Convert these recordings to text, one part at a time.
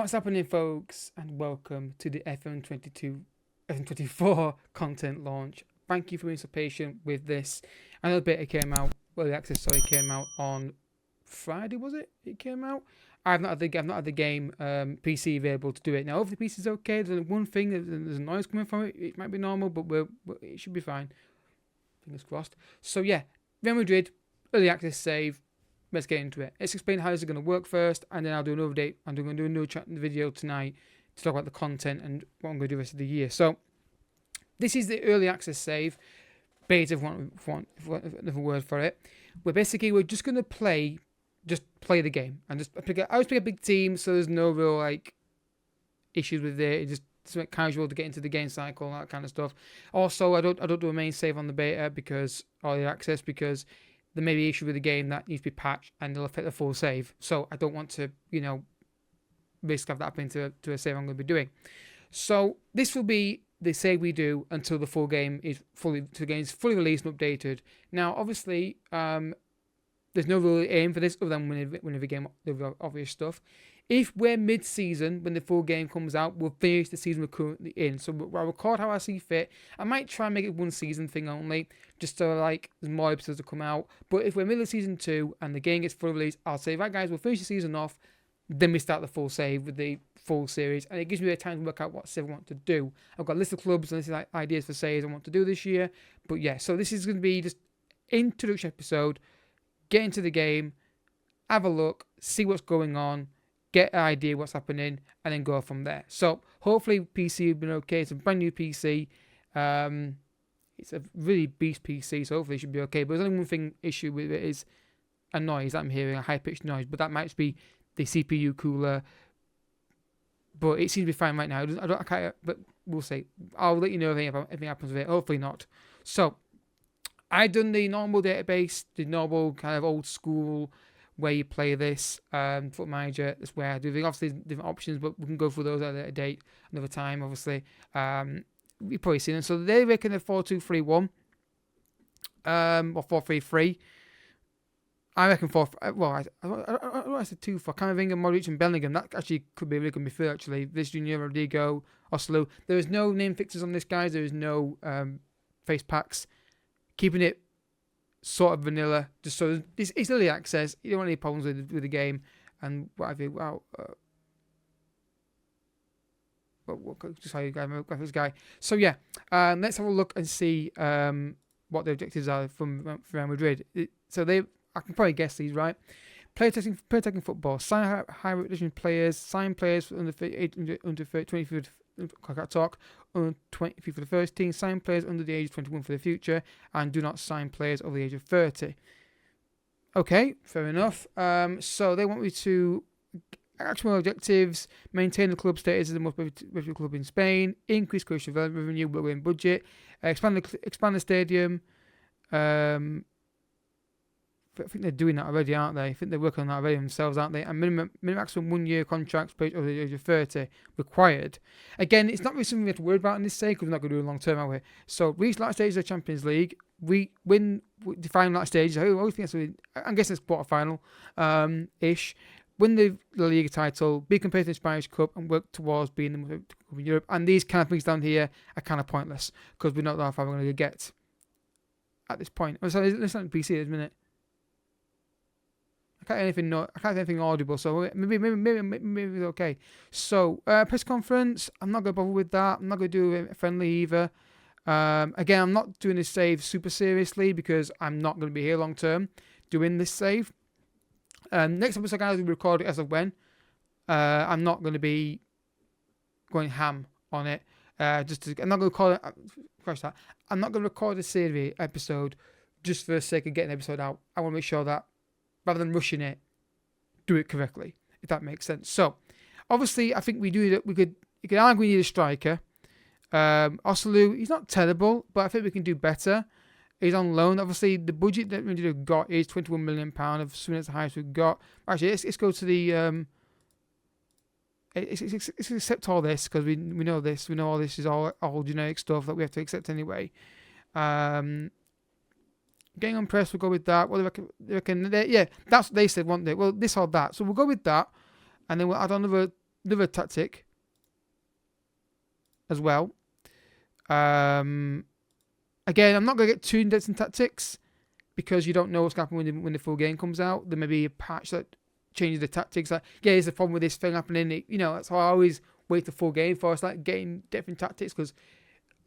What's happening, folks, and welcome to the FM24 content launch. Thank you for being so patient with this. Another beta came out, well, the access came out on Friday, was it? It came out. I've not had the game PC available to do it. Now, if the PC is okay, there's one thing, there's noise coming from it. It might be normal, but it should be fine. Fingers crossed. So yeah, Real Madrid, early access save. Let's get into it. Let's explain how this is going to work first, and then I'll do another date. I'm going to do another chat video tonight to talk about the content and what I'm going to do the rest of the year. So, this is the early access save, beta, if another word for it. We're just going to play the game, and I always pick a big team, so there's no real issues with it. It's just casual to get into the game cycle and that kind of stuff. Also, I don't do a main save on the beta or the access because there may be issue with the game that needs to be patched and it'll affect the full save. So I don't want to, risk have that happening to a save I'm going to be doing. So this will be the save we do until the full game is fully released and updated. Now, obviously, there's no real aim for this other than winning the game, the obvious stuff. If we're mid-season, when the full game comes out, we'll finish the season we're currently in. So I'll record how I see fit. I might try and make it one season thing only, just so there's more episodes to come out. But if we're middle of season 2 and the game gets fully released, I'll say, right guys, we'll finish the season off. Then we start the full save with the full series. And it gives me a time to work out what save I want to do. I've got a list of clubs and ideas for saves I want to do this year. But yeah, so this is going to be just introduction episode. Get into the game, have a look, see what's going on, get an idea what's happening, and then go from there. So hopefully PC has been okay. It's a brand new PC. It's a really beast PC, so hopefully it should be okay. But there's only one thing issue with it is a noise that I'm hearing, a high-pitched noise. But that might be the CPU cooler. But it seems to be fine right now. I can't, but we'll see. I'll let you know if anything happens with it. Hopefully not. So I've done the normal database, the normal kind of old school where you play this, Foot Manager. That's where I do it. Obviously, different options, but we can go through those at a date, another time, obviously. You've probably seen them. So they reckon a 4-2-3-1, or 4-3-3. I reckon 4. Well, I said 2 for Camavinga, Modric, and Bellingham. That actually could be a really good midfield, actually. This Junior, Rodrigo, Oslu. There is no name fixes on this, guys. There is no face packs. Keeping it sort of vanilla, just so it's early access. You don't want any problems with the game and what have you. Wow. Just how you guys graphics guy. So yeah, let's have a look and see what the objectives are from Real Madrid. I can probably guess these, right? Player testing football. Sign high rotation players. Sign players under 20 talk. Under 20 for the first team. Sign players under the age of 21 for the future, and do not sign players over the age of 30. Okay, fair enough. So they want me to actual objectives: maintain the club status as the most reputable club in Spain, increase commercial revenue within budget, expand the stadium. I think they're doing that already, aren't they? I think they're working on that already themselves, aren't they? And maximum 1 year contracts over the age of 30 required. Again, it's not really something we have to worry about in this stage because we're not going to do it long term, are we? So, reach last stage of the Champions League. We define that stage. I'm guessing it's quarterfinal ish. Win the La Liga title, be competitive in the Spanish Cup, and work towards being the most club in Europe. And these kind of things down here are kind of pointless because we don't know how far we're going to get at this point. So, let's not PC this minute. I can't hear anything audible, so maybe it's okay. So, press conference, I'm not going to bother with that. I'm not going to do a friendly either. Again, I'm not doing this save super seriously because I'm not going to be here long term doing this save. Next episode, guys, we'll record it as of when. I'm not going to be going ham on it. I'm not going to call it. I'm not going to record a series episode just for the sake of getting an episode out. I want to make sure that, rather than rushing it, do it correctly, if that makes sense. So, obviously, I think you could argue we need a striker. Oslu, he's not terrible, but I think we can do better. He's on loan. Obviously, the budget that we have got is £21 million. Assuming it's the highest we've got. Actually, let's go to the. Let's accept all this because we know this. We know all this is all generic stuff that we have to accept anyway. Getting on press, we'll go with that. What do they reckon? Yeah, that's what they said, weren't they? Well, this or that. So we'll go with that. And then we'll add on another another tactic as well. Again, I'm not going to get too in-depth in tactics because you don't know what's going to happen when the full game comes out. There may be a patch that changes the tactics. Like, yeah, there's a problem with this thing happening. That's how I always wait the full game for. It's like getting different tactics because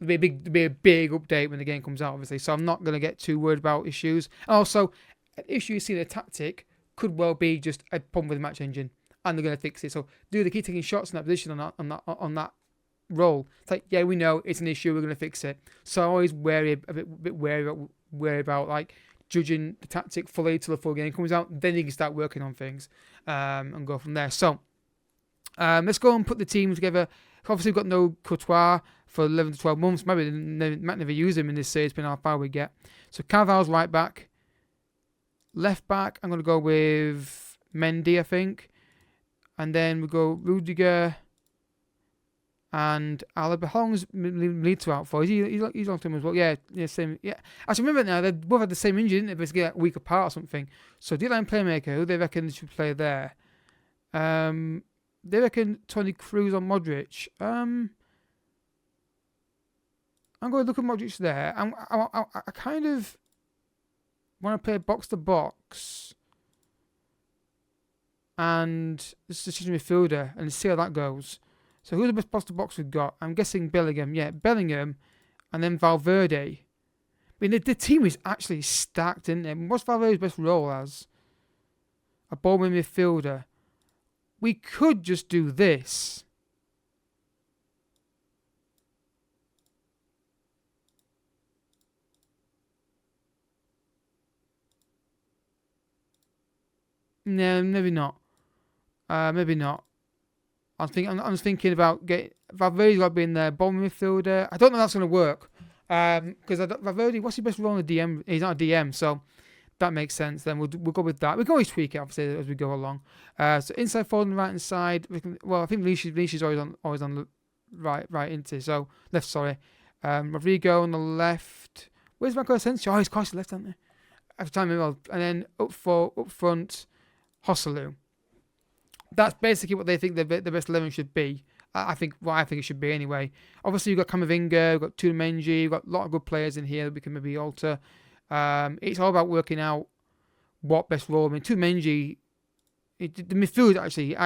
there'll be a big update when the game comes out, obviously. So I'm not going to get too worried about issues. And also, an issue you see in the tactic could well be just a problem with the match engine, and they're going to fix it. So do they keep taking shots in that position on that role? It's like, yeah, we know it's an issue. We're going to fix it. So I'm always a bit wary about like judging the tactic fully till the full game comes out. Then you can start working on things and go from there. So let's go and put the team together. Obviously, we've got no Courtois for 11 to 12 months. Maybe they might never use him in this series, depending on how far we get. So Carvalho's right back. Left back, I'm going to go with Mendy, I think. And then we go Rudiger and Alaba. How long is Milito out for? He's on to him as well. Yeah, same. Yeah. Actually, remember now, they both had the same injury, didn't they? Basically, like a week apart or something. So, D-line playmaker, who they reckon should play there? They reckon Toni Kroos or Modric. I'm going to look at Modric there. I kind of want to play box to box and this is midfielder and see how that goes. So who's the best box to box we've got? I'm guessing Bellingham. Yeah, Bellingham and then Valverde. I mean, the team is actually stacked, isn't it? What's Valverde's best role as? A bowling midfielder. We could just do this. No, maybe not. Maybe not. I'm just thinking about getting Valverde's got to be in there. Bowling midfielder. I don't know if that's going to work. Because Valverde, what's his best role in the DM? He's not a DM, so that makes sense. Then we'll go with that. We can always tweak it, obviously, as we go along. So inside forward and right hand side. I think Leash always on the right into. So left, sorry. Rodrigo on the left. Where's Marco Asensio? Oh, he's crossed left, hasn't he? Every time, and then up front, Hosselu. That's basically what they think the best 11 should be. I think it should be anyway. Obviously, you've got Camavinga, you've got Tumenji, you've got a lot of good players in here that we can maybe alter. It's all about working out what best role. I mean, Tumenji, the midfield actually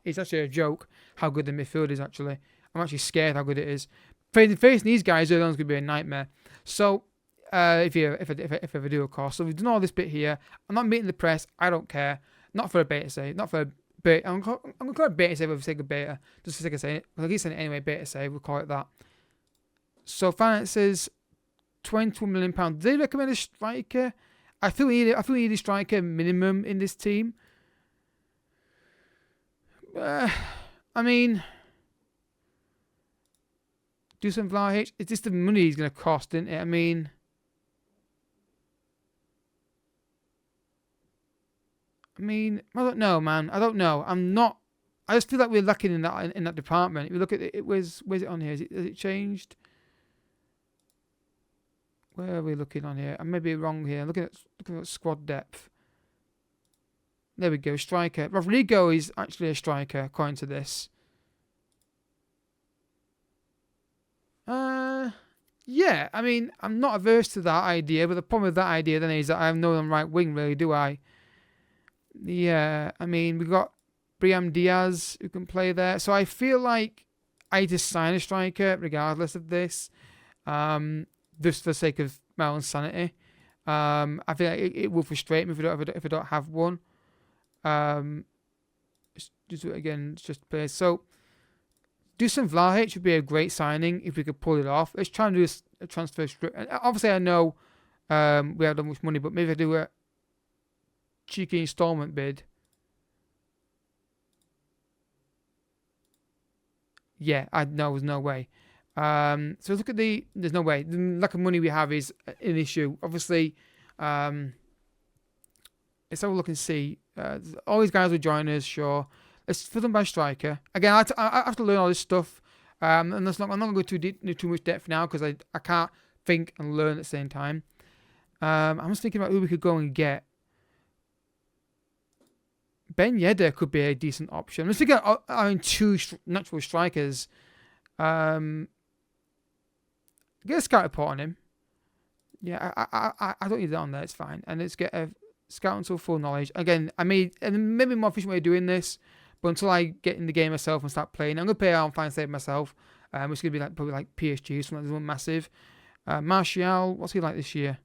it's actually a joke how good the midfield is. Actually, I'm actually scared how good it is. Facing these guys early on is going to be a nightmare. So if I ever do, of course. So we've done all this bit here. I'm not meeting the press. I don't care. Not for a beta save. Not for a beta. I'm going to call it beta save for the sake of beta. Just for the sake of saying it. I'll keep saying it anyway. Beta save. We'll call it that. So finances, £21 million. Do they recommend a striker? I feel we need a striker minimum in this team. I mean, do some Vlahovic. It's just the money he's going to cost, isn't it? I mean, I don't know, man. I don't know. I just feel like we're lacking in that department. If you look at it, where's it on here? Has it changed? Where are we looking on here? I may be wrong here. Looking at squad depth. There we go. Striker. Rodrigo is actually a striker, according to this. Yeah. I mean, I'm not averse to that idea, but the problem with that idea then is that I have no on right wing, really, do I? Yeah. I mean, we've got Brahim Diaz who can play there. So I feel like I just sign a striker regardless of this. Just for the sake of my own sanity. I feel like it will frustrate me if I don't have one. Just do it again. It's just play. So, Dusan Vlahovic would be a great signing if we could pull it off. Let's try and do a transfer strip. And obviously, I know we haven't much money, but maybe if I do a cheeky installment bid. Yeah, I know there's no way. So look at there's no way. The lack of money we have is an issue. Obviously, let's have a look and see. All these guys will join us, sure. Let's fill them by striker. Again, I have to learn all this stuff. And I'm not going to go too much depth now because I can't think and learn at the same time. I'm just thinking about who we could go and get. Ben Yedder could be a decent option. Let's figure out two natural strikers. Get a scout report on him. Yeah, I don't need that on there. It's fine. And let's get a scout until full knowledge. Again, maybe more efficient way of doing this, but until I get in the game myself and start playing, I'm gonna play on Fine Save myself. Which is gonna be probably like PSG, something like this one massive. Martial, what's he like this year?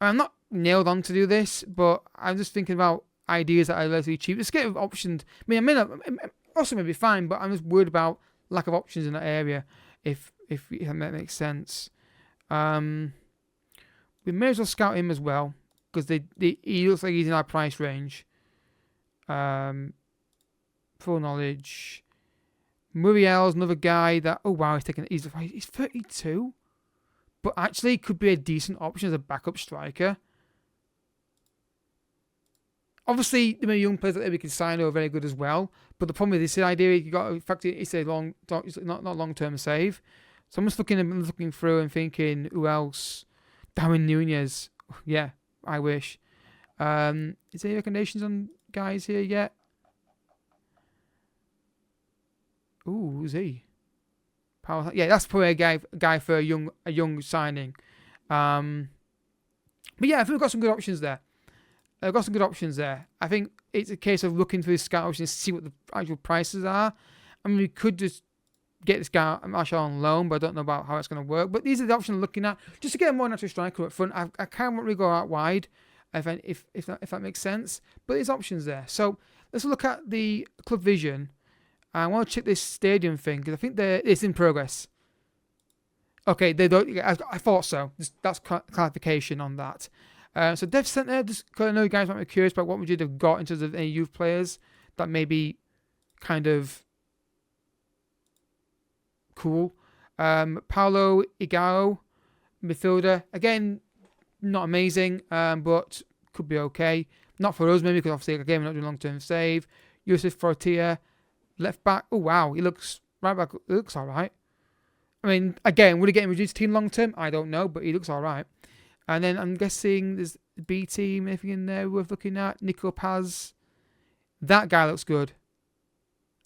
I'm not nailed on to do this, but I'm just thinking about ideas that are relatively cheap. Let's get options. I mean, also maybe fine, but I'm just worried about lack of options in that area. If that makes sense, we may as well scout him as well because he looks like he's in our price range. Full knowledge. Muriel's another guy that he's 32. But actually could be a decent option as a backup striker. Obviously, the young players that we can sign are very good as well. But the problem with this idea, you got to factor it's not long-term save. So I'm just looking through and thinking, who else? Darwin Nunez. Yeah, I wish. Is there any recommendations on guys here yet? Ooh, who's he? Yeah, that's probably a guy for a young signing. But yeah, I think we've got some good options there. I think it's a case of looking through the scout options to see what the actual prices are. I mean, we could just get this guy Martial on loan, but I don't know about how it's going to work. But these are the options I'm looking at just to get a more natural striker up front. I can't really go out wide, if that makes sense. But there's options there. So let's look at the club vision. I want to check this stadium thing because I think it's in progress. Okay, they don't. I thought so. That's clarification on that. So Dev Center, just because I know you guys might be curious about what Madrid have got in terms of any youth players that may be kind of cool. Paulo Igaro, midfielder. Again, not amazing, but could be okay. Not for us maybe because obviously again we're not doing long-term save. Yusuf Fortia. Left back, oh wow, he looks right back. It looks all right. I mean, again, would he get him reduced team long term? I don't know, but he looks all right. And then I'm guessing there's the B team, anything in there worth looking at. Nico Paz, that guy looks good.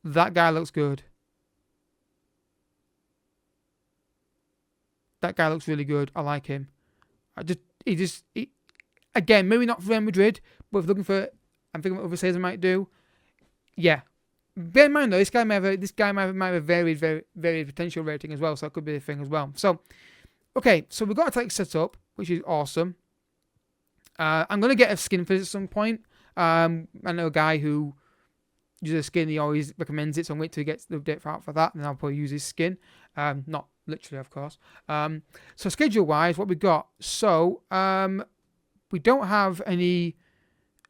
That guy looks really good. I like him. Again, maybe not for Real Madrid, but if looking for, I'm thinking what other sales I might do. Yeah. Bear in mind though, this guy might have a very, very, very potential rating as well, so that could be a thing as well. So, okay, so we've got a tech set up, which is awesome. I'm gonna get a skin for this at some point. I know a guy who uses a skin; he always recommends it, so I'm waiting till he gets the update out for that, and then I'll probably use his skin. Not literally, of course. So schedule-wise, what we got? So we don't have any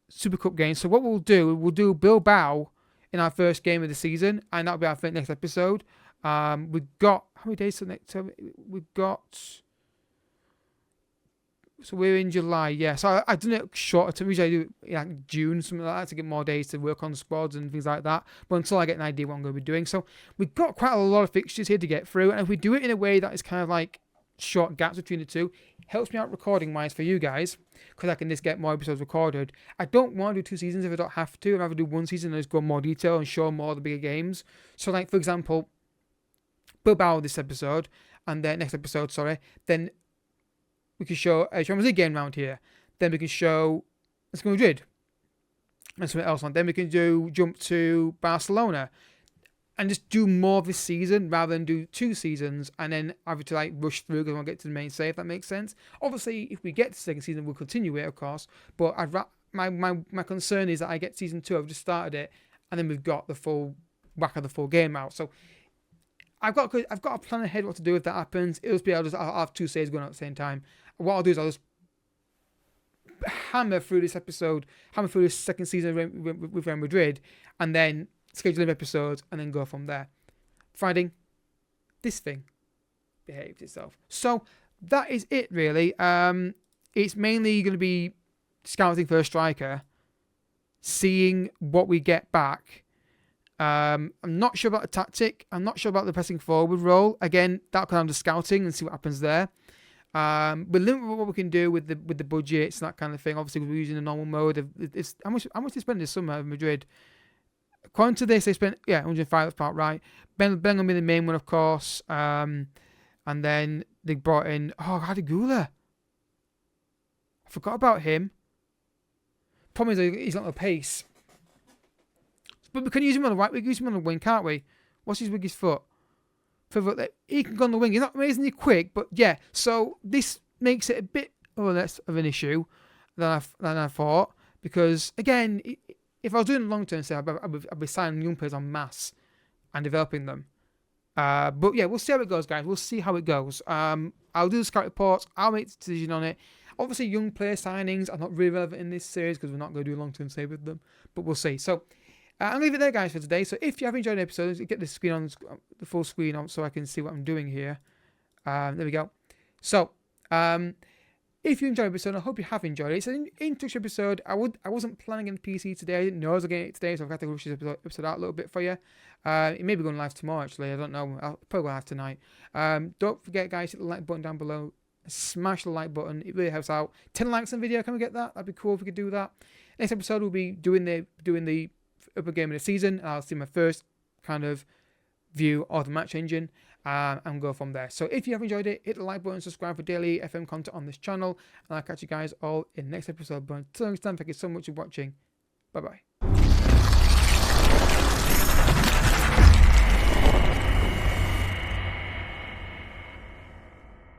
Super Cup games. So what we'll do Bilbao in our first game of the season, and that'll be our next episode. We've got how many days till next? So we're in July, yeah. So I've done it shorter term. Usually I do like June, something like that, to get more days to work on squads and things like that. But until I get an idea what I'm going to be doing, so we've got quite a lot of fixtures here to get through, and if we do it in a way that is kind of like short gaps between the two, helps me out recording wise for you guys, because I can just get more episodes recorded. I don't want to do 2 seasons if I don't have to. I'd rather do 1 season and just go more detail and show more of the bigger games. So like for example, Bilbao this episode, and then next episode, then we can show a Champions League game round here. Then we can show let's go Madrid and something else on. Then we can jump to Barcelona and just do more this season rather than do 2 seasons and then have to like rush through because I want to get to the main save, if that makes sense. Obviously, if we get to the second season, we'll continue it, of course. But my concern is that I get season 2, I've just started it, and then we've got the full whack of the full game out. So I've got a plan ahead what to do if that happens. It'll just be I'll have 2 saves going on at the same time. What I'll do is I'll just hammer through this second season with Real Madrid, and then schedule episodes, and then go from there. Finding this thing behaved itself. So that is it, really. It's mainly going to be scouting for a striker, seeing what we get back. I'm not sure about the tactic. I'm not sure about the pressing forward role. Again, that could come to scouting and see what happens there. We're limited with what we can do with the budgets and that kind of thing. Obviously, we're using the normal mode. It's how much they spent this summer in Madrid. According to this, they spent 105. That's about right. Ben will be the main one, of course. And then they brought in Radagula. I forgot about him. Problem is he's not the pace. But we can use him on the right. We can use him on the wing, can't we? What's his weakest foot? He can go on the wing. He's not amazingly quick, but yeah. So this makes it a bit less of an issue than I thought. Because again, if I was doing a long-term sale, I'd be signing young players en masse and developing them. But yeah, we'll see how it goes, guys. We'll see how it goes. I'll do the scout reports. I'll make the decision on it. Obviously, young player signings are not really relevant in this series because we're not going to do a long-term sale with them. But we'll see. So I'll leave it there, guys, for today. So if you have enjoyed the episode, get the screen on, the full screen on, so I can see what I'm doing here. There we go. So if you enjoyed the episode, I hope you have enjoyed it. It's an introduction episode. I wasn't planning on PC today. I didn't know I was getting it today, so I've got to rush this episode out a little bit for you. It may be going live tomorrow, actually. I don't know. I'll probably go live tonight. Don't forget, guys, hit the like button down below. Smash the like button. It really helps out. 10 likes on the video. Can we get that? That'd be cool if we could do that. Next episode, we'll be doing the upper game of the season. I'll see my first kind of view of the match engine and go from there. So if you have enjoyed it, hit the like button, subscribe for daily FM content on this channel, and I'll catch you guys all in the next episode. But until next time, thank you so much for watching. Bye bye.